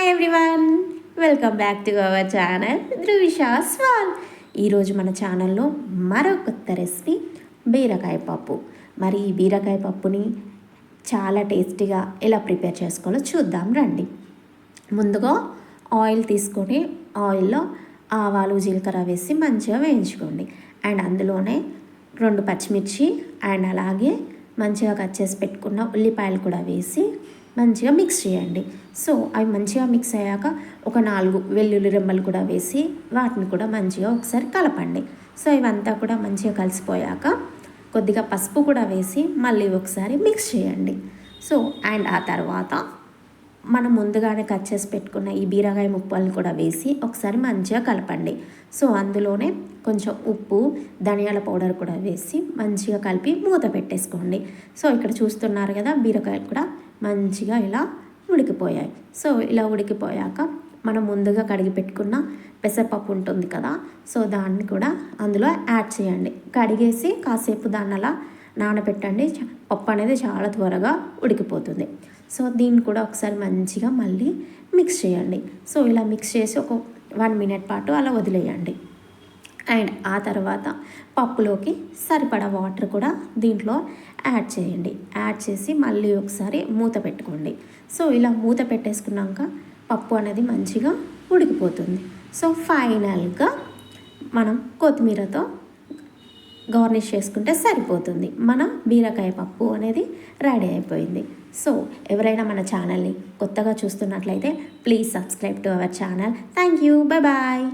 Hi everyone, welcome back to our channel Dhruvisha's wall. ఈరోజు మన ఛానల్లో మరో కొత్త రెసిపీ బీరకాయ పప్పు. మరి ఈ బీరకాయ పప్పుని చాలా టేస్టీగా ఎలా ప్రిపేర్ చేసుకోవాలో చూద్దాం రండి. ముందుగా ఆయిల్ తీసుకొని ఆయిల్లో ఆవాలు జీలకర్ర వేసి మంచిగా వేయించుకోండి. అండ్ అందులోనే 2 పచ్చిమిర్చి అండ్ అలాగే మంచిగా కట్ చేసి పెట్టుకున్న ఉల్లిపాయలు కూడా వేసి మంచిగా మిక్స్ చేయండి. సో అవి మంచిగా మిక్స్ అయ్యాక ఒక 4 వెల్లుల్లి రెమ్మలు కూడా వేసి వాటిని కూడా మంచిగా ఒకసారి కలపండి. సో ఇవంతా కూడా మంచిగా కలిసిపోయాక కొద్దిగా పసుపు కూడా వేసి మళ్ళీ ఒకసారి మిక్స్ చేయండి. సో అండ్ ఆ తర్వాత మనం ముందుగానే కట్ చేసి పెట్టుకున్న ఈ బీరకాయ ముక్కల్ని కూడా వేసి ఒకసారి మంచిగా కలపండి. సో అందులోనే కొంచెం ఉప్పు, ధనియాల పౌడర్ కూడా వేసి మంచిగా కలిపి మూత పెట్టేసుకోండి. సో ఇక్కడ చూస్తున్నారు కదా, బీరకాయలు కూడా మంచిగా ఇలా ఉడికిపోయాయి. సో ఇలా ఉడికిపోయాక మనం ముందుగా కడిగి పెట్టుకున్న పెసరపప్పు ఉంటుంది కదా, సో దాన్ని కూడా అందులో యాడ్ చేయండి. కడిగేసి కాసేపు దాన్ని అలా నానబెట్టండి. పప్పు అనేది చాలా త్వరగా ఉడికిపోతుంది. సో దీన్ని కూడా ఒకసారి మంచిగా మళ్ళీ మిక్స్ చేయండి. సో ఇలా మిక్స్ చేసి ఒక 1 మినిట్ పాటు అలా వదిలేయండి. అండ్ ఆ తర్వాత పప్పులోకి సరిపడా వాటర్ కూడా దీంట్లో యాడ్ చేయండి. యాడ్ చేసి మళ్ళీ ఒకసారి మూత పెట్టుకోండి. సో ఇలా మూత పెట్టేసుకున్నాక పప్పు అనేది మంచిగా ఉడికిపోతుంది. సో ఫైనల్గా మనం కొత్తిమీరతో గార్నిష్ చేసుకుంటే సరిపోతుంది. మన బీరకాయ పప్పు అనేది రెడీ అయిపోయింది. సో ఎవరైనా మన ఛానల్ని కొత్తగా చూస్తున్నట్లయితే please subscribe to our channel. Thank you, bye bye.